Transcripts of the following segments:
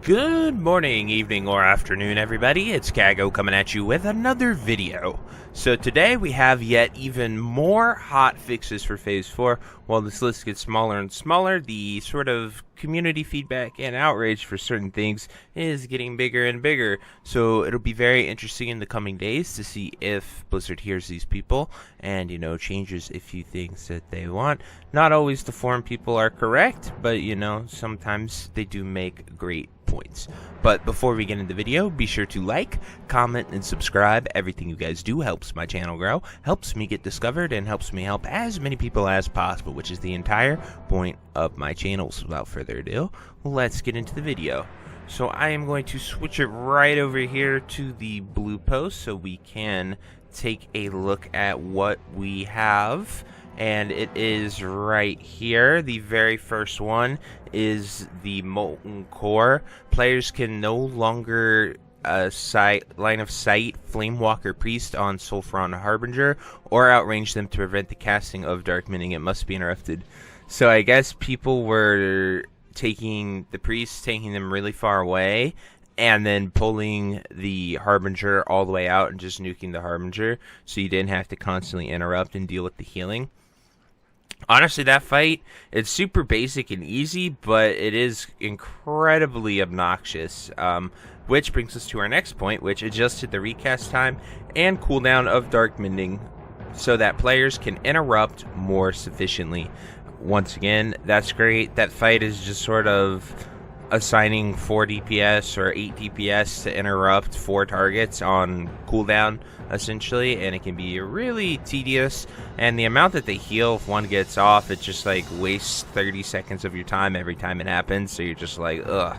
Good morning, evening, or afternoon, everybody. It's Kaghoe coming at you with another video. So today we have yet even more hot fixes for Phase 4. While this list gets smaller and smaller, the sort of community feedback and outrage for certain things is getting bigger and bigger. So it'll be very interesting in the coming days to see if Blizzard hears these people and, changes a few things that they want. Not always the forum people are correct, but, sometimes they do make great points. But before we get into the video, be sure to like, comment, and subscribe. Everything you guys do helps my channel grow, helps me get discovered, and helps me help as many people as possible, which is the entire point of my channel. So without further ado, let's get into the video. So I am going to switch it right over here to the blue post so we can take a look at what we have. And it is right here. The very first one is the Molten Core. Players can no longer line of sight Flamewalker Priest on Sulfuron Harbinger or outrange them to prevent the casting of Dark Mining. It must be interrupted. So I guess people were taking the priests, taking them really far away, and then pulling the Harbinger all the way out and just nuking the Harbinger, so you didn't have to constantly interrupt and deal with the healing. Honestly, that fight, it's super basic and easy, but it is incredibly obnoxious. Which brings us to our next point, which adjusted the recast time and cooldown of Dark Mending so that players can interrupt more sufficiently. Once again, that's great. That fight is just sort of assigning 4 DPS or 8 DPS to interrupt 4 targets on cooldown, essentially, and it can be really tedious. And the amount that they heal if one gets off, it just like wastes 30 seconds of your time every time it happens, so you're just like, ugh.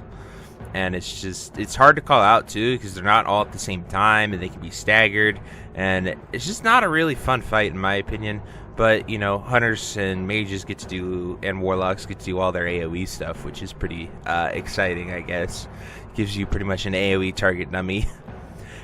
And it's hard to call out too, because they're not all at the same time and they can be staggered, and it's just not a really fun fight in my opinion. But, hunters and mages get to do, and warlocks get to do all their AoE stuff, which is pretty exciting, I guess. Gives you pretty much an AoE target dummy.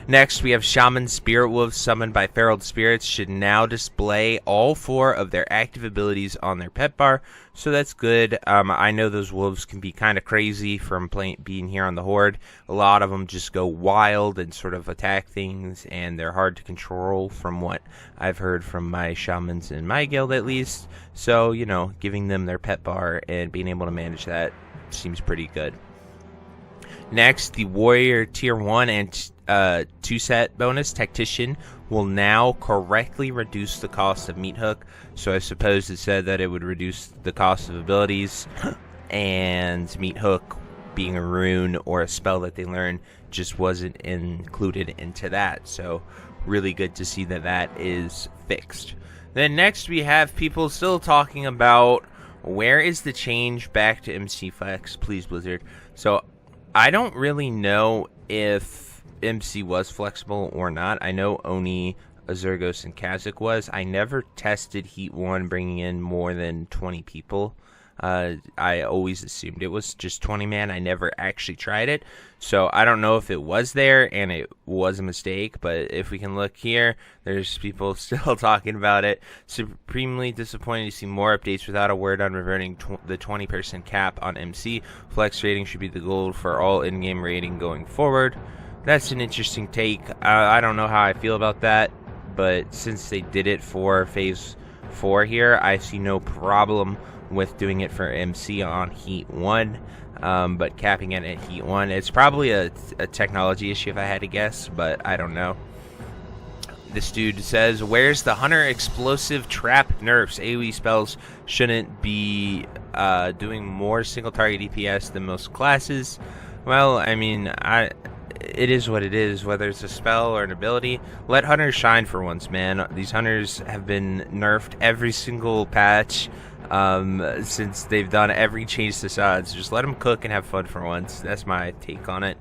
Next, we have Shaman Spirit Wolves summoned by Feral Spirits should now display all 4 of their active abilities on their pet bar, so that's good. I know those wolves can be kind of crazy from being here on the Horde. A lot of them just go wild and sort of attack things, and they're hard to control from what I've heard from my shamans in my guild at least. So, giving them their pet bar and being able to manage that seems pretty good. Next, the Warrior Tier 1 and 2-set bonus Tactician will now correctly reduce the cost of Meat Hook. So I suppose it said that it would reduce the cost of abilities, and Meat Hook being a rune or a spell that they learn just wasn't included into that. So really good to see that that is fixed. Then next we have people still talking about where is the change back to MC Flex, please Blizzard. So I don't really know if MC was flexible or not. I know Oni, Azurgos, and Kazakh was. I never tested Heat 1 bringing in more than 20 people. I always assumed it was just 20 man. I never actually tried it. So I don't know if it was there and it was a mistake. But if we can look here, there's people still talking about it. Supremely disappointed to see more updates without a word on reverting the 20% cap on MC. Flex rating should be the goal for all in-game rating going forward. That's an interesting take. I don't know how I feel about that, but since they did it for Phase 4 here, I see no problem with doing it for MC on Heat 1, but capping it at Heat 1, it's probably a technology issue if I had to guess, but I don't know. This dude says, where's the Hunter Explosive Trap nerfs? AoE spells shouldn't be doing more single target DPS than most classes. Well, I mean, it is what it is, whether it's a spell or an ability. Let hunters shine for once, man. These hunters have been nerfed every single patch since they've done every change to sides. Just let them cook and have fun for once. That's my take on it.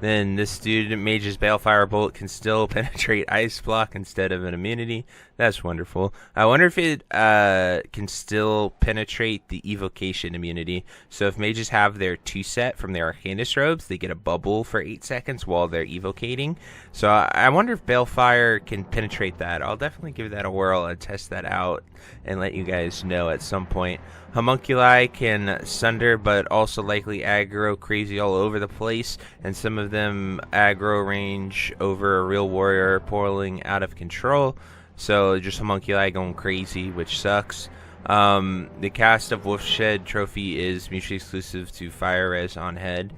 Then this dude, Mage's Balefire Bolt, can still penetrate Ice Block instead of an immunity. That's wonderful. I wonder if it can still penetrate the Evocation immunity. So if mages have their 2-set from their Arcanist robes, they get a bubble for 8 seconds while they're evocating. So I wonder if Balefire can penetrate that. I'll definitely give that a whirl and test that out and let you guys know at some point. Homunculi can sunder, but also likely aggro crazy all over the place, and some of them aggro range over a real warrior pulling out of control. So just homunculi going crazy, which sucks. The cast of Wolfshed Trophy is mutually exclusive to Fire Res on head.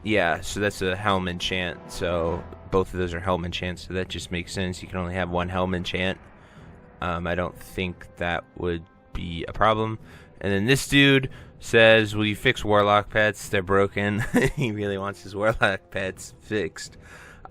Yeah, so that's a Helm enchant. So both of those are Helm enchants, so that just makes sense. You can only have one Helm enchant. I don't think that would be a problem. And then this dude says, will you fix Warlock pets? They're broken. He really wants his Warlock pets fixed.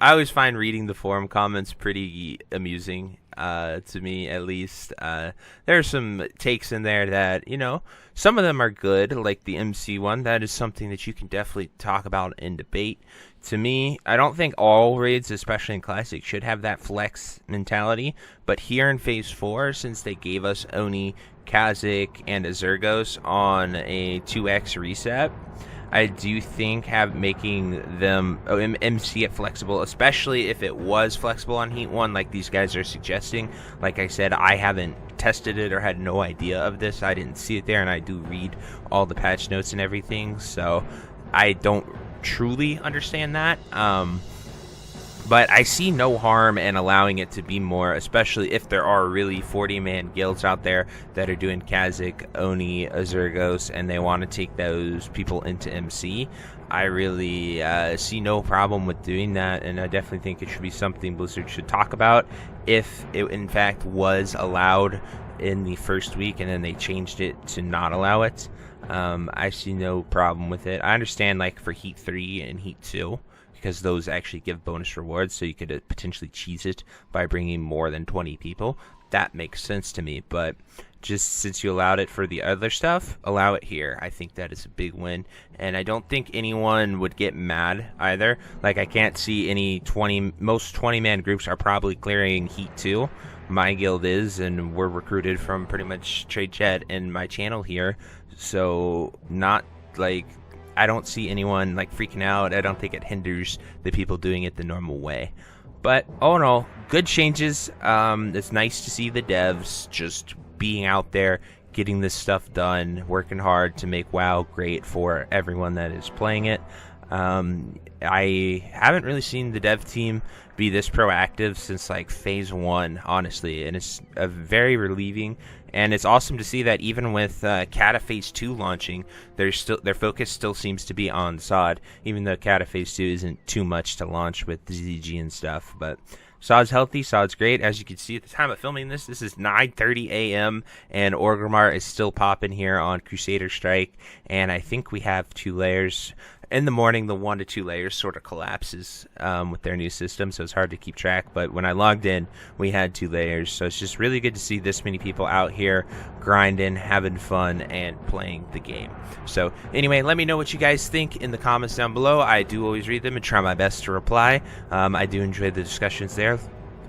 I always find reading the forum comments pretty amusing, to me at least. There are some takes in there that, you know, some of them are good, like the MC one. That is something that you can definitely talk about and debate. To me, I don't think all raids, especially in Classic, should have that flex mentality. But here in Phase 4, since they gave us Oni, Kha'Zix, and Azurgos on a 2x reset, I do think making them MC it flexible, especially if it was flexible on Heat 1 like these guys are suggesting. Like I said, I haven't tested it or had no idea of this. I didn't see it there, and I do read all the patch notes and everything, so I don't truly understand that. But I see no harm in allowing it to be more, especially if there are really 40-man guilds out there that are doing Kha'Zix, Oni, Azurgos, and they want to take those people into MC. I really see no problem with doing that, and I definitely think it should be something Blizzard should talk about if it in fact was allowed in the first week and then they changed it to not allow it. I see no problem with it. I understand, like, for Heat 3 and Heat 2, because those actually give bonus rewards, so you could potentially cheese it by bringing more than 20 people. That makes sense to me, but just since you allowed it for the other stuff, allow it here. I think that is a big win, and I don't think anyone would get mad either. Like, I can't see any most 20-man groups are probably clearing Heat 2. My guild is, and we're recruited from pretty much Trade Chat and my channel here, so not like, I don't see anyone like freaking out. I don't think it hinders the people doing it the normal way. But all in all, good changes. It's nice to see the devs just being out there, getting this stuff done, working hard to make WoW great for everyone that is playing it. I haven't really seen the dev team be this proactive since like Phase 1, honestly, and it's very relieving. And it's awesome to see that even with Kata Phase 2 launching, their focus still seems to be on SOD, even though Kata Phase 2 isn't too much to launch with the ZG and stuff. But SOD's healthy, SOD's great. As you can see at the time of filming this is 9:30 a.m. and Orgrimmar is still popping here on Crusader Strike. And I think we have 2 layers. In the morning, the 1 to 2 layers sort of collapses with their new system, so it's hard to keep track. But when I logged in, we had 2 layers, so it's just really good to see this many people out here grinding, having fun, and playing the game. So anyway, let me know what you guys think in the comments down below. I do always read them and try my best to reply. I do enjoy the discussions there.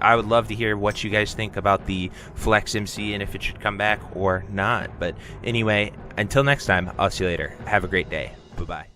I would love to hear what you guys think about the Flex MC and if it should come back or not. But anyway, until next time, I'll see you later. Have a great day. Bye-bye.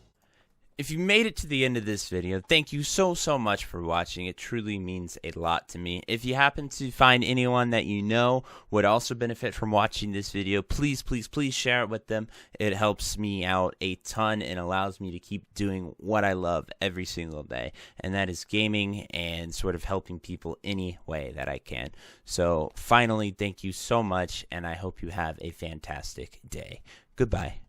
If you made it to the end of this video, thank you so much for watching. It truly means a lot to me. If you happen to find anyone that you know would also benefit from watching this video, please share it with them. It helps me out a ton and allows me to keep doing what I love every single day, and that is gaming and sort of helping people any way that I can. So finally, thank you so much, and I hope you have a fantastic day. Goodbye.